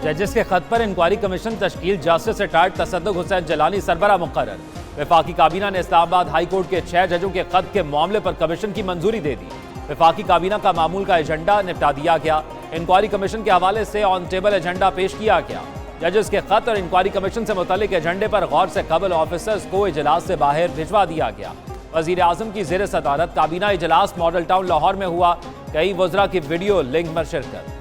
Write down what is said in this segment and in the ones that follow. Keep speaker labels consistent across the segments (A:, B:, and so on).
A: जजेस के खत पर इंक्वायरी कमीशन तश्कील, जस्टिस रिटायर्ड तसद्दुक हुसैन जलानी सरबरा मुकर्रर। वफाकी काबीना ने इस्लामाबाद हाई कोर्ट के 6 जजों के खत के मामले पर कमीशन की मंजूरी दे दी। वफाकी काबीना का मामूल का एजेंडा निपटा दिया गया। इंक्वायरी कमीशन के हवाले से ऑन टेबल एजेंडा पेश किया गया। जजेस के खत और इंक्वायरी कमीशन से मुतालिक एजेंडे पर गौर से कबल ऑफिसर्स को इजलास से बाहर भिजवा दिया गया। वजीर आजम की जेर सदारत काबीना इजलास मॉडल टाउन लाहौर में हुआ। कई वज़रा की वीडियो लिंक में शिरकत।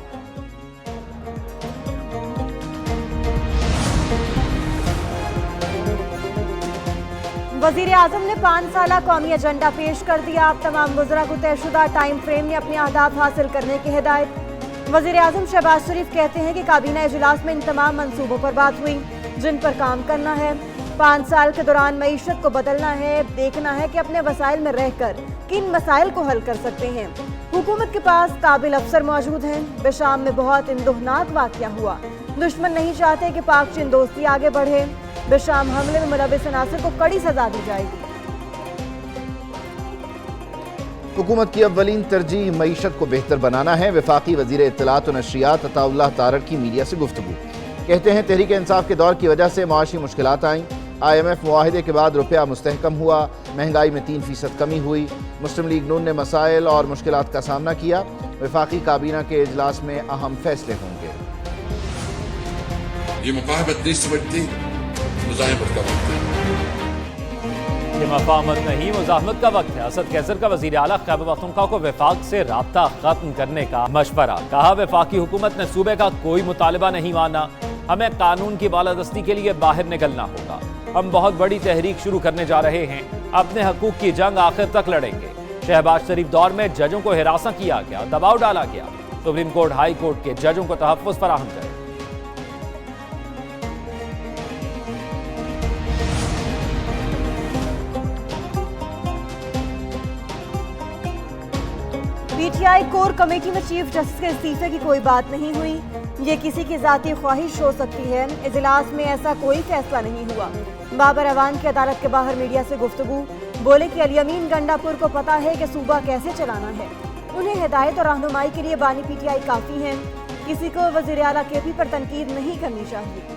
B: वजीर आजम ने 5 साला कौमी एजेंडा पेश कर दिया। अब तमाम वज़रा को तयशुदा टाइम फ्रेम में अपने अहदाफ हासिल करने की हिदायत। वजीर आजम शहबाज शरीफ कहते हैं कि काबीना इजलास में इन तमाम मंसूबों पर बात हुई जिन पर काम करना है। 5 साल के दौरान मईशत को बदलना है, देखना है कि अपने वसाइल में रहकर किन मसाइल को हल कर सकते हैं। हुकूमत के पास काबिल अफसर मौजूद हैं। बेशाम में बहुत इंदुहनाक वाक़या हुआ। दुश्मन नहीं चाहते कि पाक चीन दोस्ती आगे बढ़े। बेशाम हमले में मुलव्विस अनासर को कड़ी सजा दी जाएगी।
C: हुकूमत की अव्वलीन तरजीह मईशत को बेहतर बनाना है। वफाकी वजीर इत्तलात और नशरियात अताउल्लाह तारड़ की मीडिया से गुफ्तगू। कहते हैं तहरीक इंसाफ के दौर की वजह से मुआशी मुश्किलात आईं। IMF मुआहिदे के बाद रुपया मुस्तहकम हुआ। महंगाई में 3% कमी हुई। मुस्लिम लीग नून ने मसाइल और मुश्किलात का सामना किया। वफाकी काबीना के इजलास में अहम फैसले होंगे।
D: ये मुकाबत नहीं समझती, मुज़ाहमत का वक्त है।
A: ये मफाहमत नहीं, मुज़ाहमत का वक्त है। असद कैसर का वज़ीर आला खैबर पख्तूनख्वा को वफाक से राब्ता खत्म करने का मशवरा। कहा वफाकी हुकूमत ने सूबे का कोई मुतालबा नहीं माना। हमें कानून की बालादस्ती के लिए बाहर निकलना होगा। हम बहुत बड़ी तहरीक शुरू करने जा रहे हैं। अपने हकूक की जंग आखिर तक लड़ेंगे। शहबाज शरीफ दौर में जजों को हिरासा किया गया, दबाव डाला गया। सुप्रीम कोर्ट हाई कोर्ट के जजों को तहफ़्फ़ुज़ फराहम करें।
B: PTI कोर कमेटी में चीफ जस्टिस के इस्तीफे की कोई बात नहीं हुई। ये किसी की जाती ख्वाहिश हो सकती है। इजलास में ऐसा कोई फैसला नहीं हुआ। बाबर अवान की अदालत के बाहर मीडिया से गुफ्तगू। बोले कि अली अमीन गंडापुर को पता है कि सूबा कैसे चलाना है। उन्हें हिदायत और रहनुमाई के लिए बानी PTI काफ़ी हैं। किसी को वज़ीर आला KP पर तनकीद नहीं करनी चाहिए।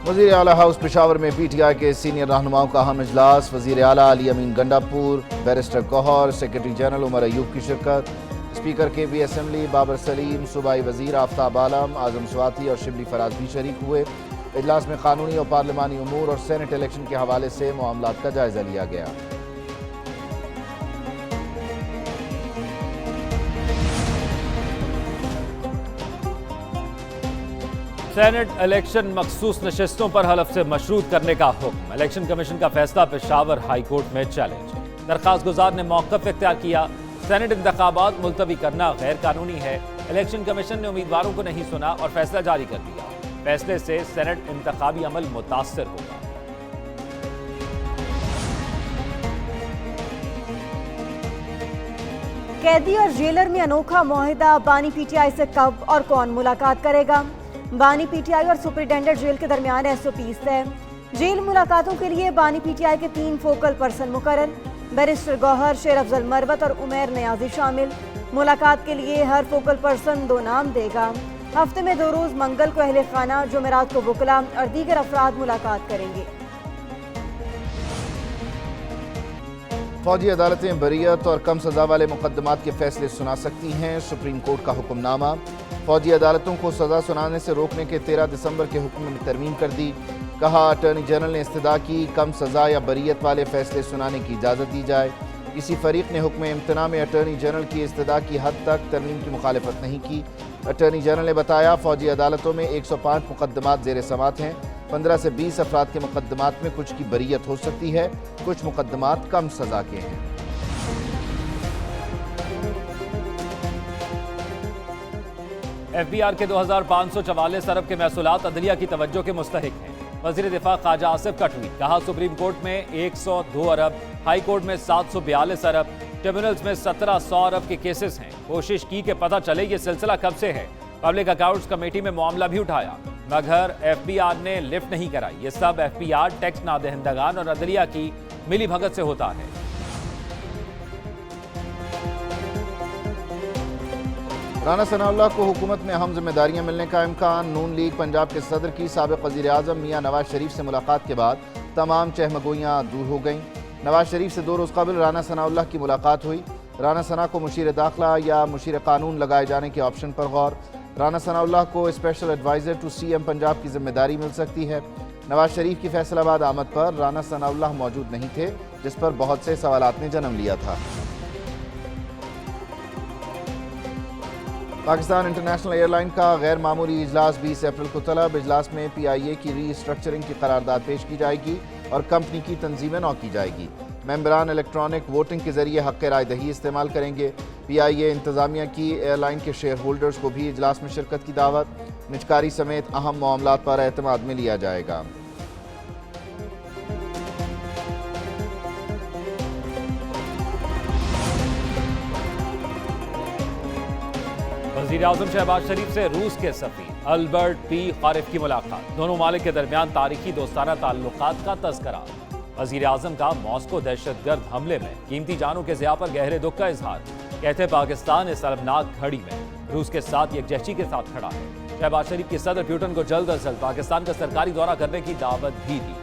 C: वज़ीर आला हाउस पेशावर में PTI के सीनियर रहनुमाओं का अहम इजलास। वज़ीर आला Ali Amin Gandapur, barrister Gohar, secretary general Umar Ayub की शिरकत। Speaker KB assembly Babar Saleem, सूबाई वज़ीर आफ्ताब आलम, आजम स्वाति और शिबली फराज भी शरीक हुए। इजलास में कानूनी और पार्लिमानी उमूर और सेनेट इलेक्शन के हवाले से मामलात का जायजा लिया गया।
A: सेनेट इलेक्शन मखसूस नशिस्तों पर हलफ से मशरूत करने का हुक्म। इलेक्शन कमीशन का फैसला पेशावर हाई कोर्ट में चैलेंज। दरखास्त गुजार ने मौक़िफ़ इख्तियार किया। सेनेट इंतखाबात मुलतवी करना गैर कानूनी है। इलेक्शन कमीशन ने उम्मीदवारों को नहीं सुना और फैसला जारी कर दिया। फैसले से सेनेट इंतखाबी अमल मुतासर होगा।
B: कैदी और जेलर में अनोखा मुआहिदा। बानी PTI से कब और कौन मुलाकात करेगा। बानी PTI और सुपरिटेंडेंट जेल के दरमियान SOPs तय। जेल मुलाकातों के लिए बानी PTI के 3 फोकल पर्सन मुकर्रर। बैरिस्टर गौहर, शेर अफजल मरवत और उमैर नियाजी शामिल। मुलाकात के लिए हर फोकल पर्सन 2 नाम देगा। हफ्ते में 2 रोज मंगल को अहले खाना, जुमेरात को वकला और दीगर अफराद मुलाकात करेंगे।
C: फौजी अदालतें बरियत और कम सजा वाले मुकदमात के फैसले सुना सकती हैं। सुप्रीम कोर्ट का हुक्मनामा। फौजी अदालतों को सजा सुनाने से रोकने के 13 दिसंबर के हुक्म में तरमीम कर दी। कहा अटॉर्नी जनरल ने इस्तदा की कम सजा या बरियत वाले फैसले सुनाने की इजाज़त दी जाए। किसी फरीक ने हुक्म इम्तना में अटॉर्नी जनरल की इस्तदा की हद तक तरमीम की मुखालफत नहीं की। अटॉर्नी जनरल ने बताया फौजी अदालतों में 105 मुकदमात ज़ेर समात हैं। 15 से 20 अफराद के मुकदमात में कुछ की बरियत हो सकती है, कुछ मुकदमात कम सजा के हैं।
A: FBR के 2544 अरब के महसूलात अदलिया की तवज्जो के मुस्तहिक हैं। वज़ीर दिफा ख्वाजा आसिफ का ट्वीट। कहा सुप्रीम कोर्ट में 102 अरब, हाई कोर्ट में 742 अरब, ट्रिब्यूनल्स में 1700 अरब के केसेस हैं। कोशिश की कि पता चले ये सिलसिला कब से है। पब्लिक अकाउंट्स कमेटी में मामला भी उठाया मगर FBR ने लिफ्ट नहीं कराई। ये सब FBR टैक्स नादहिंदगान और अदलिया की मिली भगत से होता है।
C: राना सनाउल्लाह को हुकूमत में अहम जिम्मेदारियां मिलने का इम्कान। नून लीग पंजाब के सदर की साबिक़ वज़ीर आज़म मियाँ नवाज शरीफ से मुलाकात के बाद तमाम चहमगोइयाँ दूर हो गईं। नवाज शरीफ से 2 रोज़ कबल राना सनाउल्लाह की मुलाकात हुई। राना सना को मुशीर दाखिला या मुशीर कानून लगाए जाने के ऑप्शन पर गौर। राना सनाउल्लाह को special adviser to CM Punjab की जिम्मेदारी मिल सकती है। नवाज शरीफ की फैसलाबाद आमद पर राना सनाउल्लाह मौजूद नहीं थे, जिस पर बहुत से सवालात ने जन्म लिया था। पाकिस्तान इंटरनेशनल एयरलाइन का गैर मामूली इजलास 20 अप्रैल को तलब। इजलास में PIA की रीस्ट्रक्चरिंग की करारदाद पेश की जाएगी और कंपनी की तंजीमें नौ की जाएगी। मेंबरान इलेक्ट्रॉनिक वोटिंग के जरिए हक़ राय दही इस्तेमाल करेंगे। PIA इंतज़ामिया की एयरलाइन के शेयर होल्डर्स को भी इजलास में शिरकत की दावत। निजकारी समेत अहम मामलात पर एतमाद में लिया जाएगा।
A: वज़ीर आज़म शहबाज शरीफ से रूस के सफ़ीर अल्बर्ट P. ख़ारिफ की मुलाकात। दोनों मालिक के दरमियान तारीखी दोस्ताना ताल्लुकात का तज़किरा। वज़ीर आज़म का मॉस्को दहशतगर्द हमले में कीमती जानों के ज़िया पर गहरे दुख का इजहार। कहते पाकिस्तान इस शर्मनाक घड़ी में रूस के साथ यकजहती के साथ खड़ा है। शहबाज शरीफ की सदर प्यूटन को जल्द अज जल्द पाकिस्तान का सरकारी दौरा करने की दावत भी दी।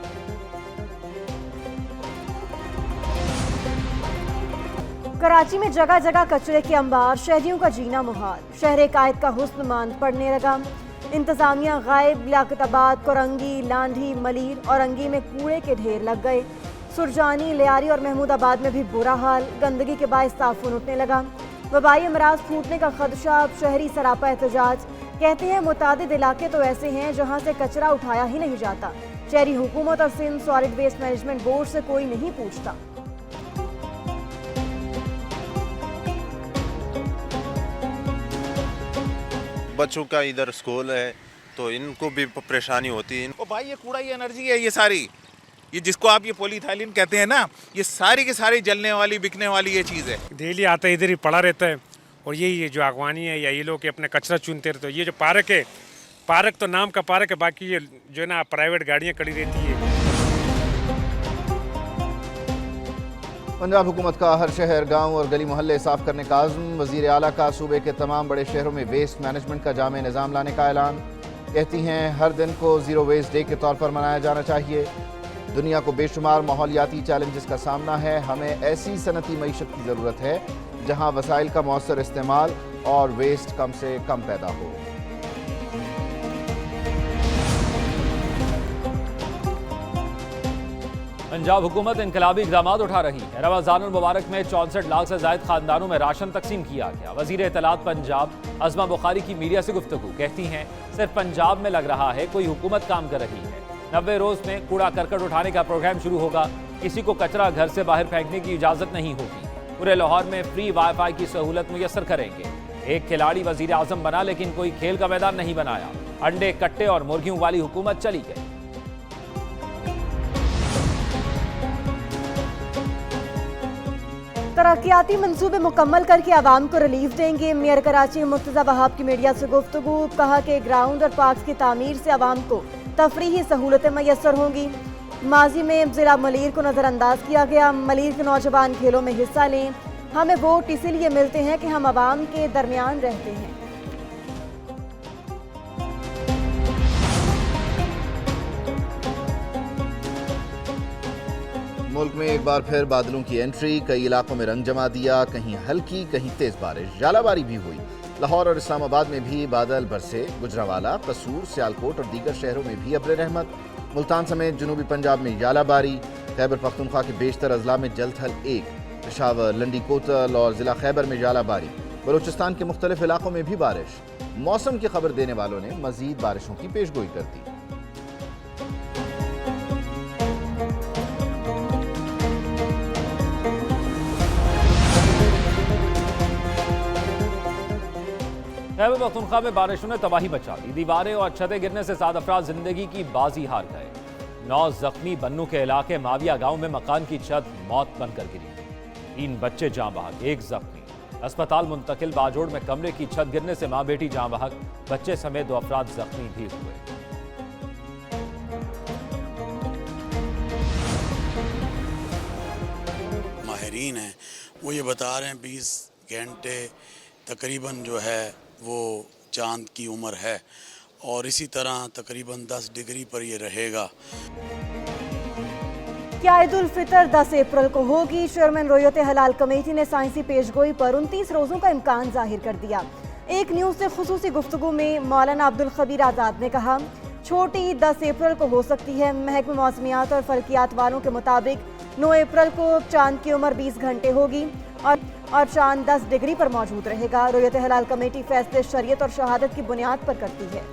B: कराची में जगह जगह कचरे के अंबार, शहरियों का जीना मुहाल। शहर कायद का हुस्न मांद पड़ने लगा। इंतजामिया गायब। लियाकताबाद, कोरंगी, लांढी, मलीर और अंगी में कूड़े के ढेर लग गए। सुरजानी, लियारी और महमूदाबाद में भी बुरा हाल। गंदगी के बायस ताफून उठने लगा। वबाई अमराज फूटने का खदशा। अब शहरी सरापा एहतजाज। कहते हैं मुतादिद इलाके तो ऐसे हैं जहाँ से कचरा उठाया ही नहीं जाता। शहरी हुकूमत और Sindh solid waste management board से कोई नहीं पूछता।
E: बच्चों का इधर स्कूल है तो इनको भी परेशानी होती है।
F: ओ भाई, ये कूड़ा, ये एनर्जी है, ये सारी, ये जिसको आप ये पॉलीथाइलिन कहते हैं ना, ये सारी की सारी जलने वाली बिकने वाली ये चीज़ है।
G: डेली आता है, इधर ही पड़ा रहता है। और ये जो अगवानी है या ये लोग अपने कचरा चुनते रहते हैं। ये जो पार्क है, पार्क तो नाम का पार्क है, बाकी ये जो है ना प्राइवेट गाड़ियाँ खड़ी रहती है।
C: पंजाब हुकूमत का हर शहर, गांव और गली मोहल्ले साफ करने का आज़म। वज़ीर आला का सूबे के तमाम बड़े शहरों में वेस्ट मैनेजमेंट का जामे निज़ाम लाने का ऐलान। कहती हैं हर दिन को ज़ीरो वेस्ट डे के तौर पर मनाया जाना चाहिए। दुनिया को बेशुमार माहौलियाती चैलेंजेस का सामना है। हमें ऐसी सनती मईशत की ज़रूरत है जहाँ वसाइल का मौसर इस्तेमाल और वेस्ट कम से कम पैदा हो।
A: पंजाब हुकूमत इनकलाबी इक़दाम उठा रही है। रमज़ानुल मुबारक में 64 लाख से ज़ायद खानदानों में राशन तकसीम किया गया। वज़ीर इत्तलात पंजाब अज़मा बुखारी की मीडिया से गुफ्तगू। कहती हैं सिर्फ पंजाब में लग रहा है कोई हुकूमत काम कर रही है। 90 रोज़ में कूड़ा करकट उठाने का प्रोग्राम शुरू होगा। किसी को कचरा घर से बाहर फेंकने की इजाज़त नहीं होगी। पूरे लाहौर में फ्री वाईफाई की सहूलत मुयस्सर करेंगे। एक खिलाड़ी वज़ीर आज़म बना लेकिन कोई खेल का मैदान नहीं बनाया। अंडे, कट्टे और मुर्गियों वाली हुकूमत चली गई।
B: तरक्याती मंसूबे मुकम्मल करके आवाम को रिलीफ देंगे। मेयर कराची मुर्तज़ा वहाब की मीडिया से गुफ्तगू। कहा कि ग्राउंड और पार्क्स की तामीर से आवाम को तफरीही सहूलतें मैसर होंगी। माजी में ज़िला मलीर को नज़रअंदाज किया गया। मलीर के नौजवान खेलों में हिस्सा लें। हमें वोट इसीलिए मिलते हैं कि हम आवाम के दरमियान रहते हैं।
C: मुल्क में एक बार फिर बादलों की एंट्री। कई इलाकों में रंग जमा दिया। कहीं हल्की, कहीं तेज बारिश, जालाबारी भी हुई। लाहौर और इस्लामाबाद में भी बादल बरसे। गुजरावाला, कसूर, सियालकोट और दीगर शहरों में भी अब्र रहमत। मुल्तान समेत जनूबी पंजाब में जालाबारी। खैबर पख्तूनख्वा के बेशतर अजला में जलथल 1, पेशावर, लंडी कोतल और जिला खैबर में जालाबारी। बलूचिस्तान के मुख्तलिफ इलाकों में भी बारिश। मौसम की खबर देने वालों ने मजीद बारिशों की पेशगोई कर दी।
A: खैबर पख्तूनख्वा में बारिशों ने तबाही मचा दी। दीवारें और छतें गिरने से 7 अफराद जिंदगी की बाजी हार गए। 9 जख्मी। बन्नू के इलाके माविया गांव में मकान की छत मौत बनकर गिरी। 3 बच्चे जाँ बहक, 1 जख्मी। अस्पताल मुंतकिल। बाजोड़ में कमरे की छत गिरने से माँ बेटी जाँ बहक, बच्चे समेत 2 अफराद जख्मी भी हुए।
H: माहिरीन हैं वो ये बता रहे हैं 20 घंटे तकरीबन जो है वो चांद की उम्र है और इसी तरह तकरीबन 10 डिग्री पर ये रहेगा।
B: क्या ईद उल फितर 10 अप्रैल को होगी? चेयरमैन रोयत हलाल कमेटी ने साइंसी पेशगोई पर 29 रोज़ों का इम्कान जाहिर कर दिया। एक न्यूज़ से खुसूसी गुफ्तगू में मौलाना अब्दुल खबीर आज़ाद ने कहा, छोटी ईद 10 अप्रैल को हो सकती है। महकमे मौसमियात और फल्कियात वालों के मुताबिक 9 अप्रैल को चांद की उम्र 20 घंटे होगी और चांद 10 डिग्री पर मौजूद रहेगा। रोयत हलाल कमेटी फैसले शरीयत और शहादत की बुनियाद पर करती है।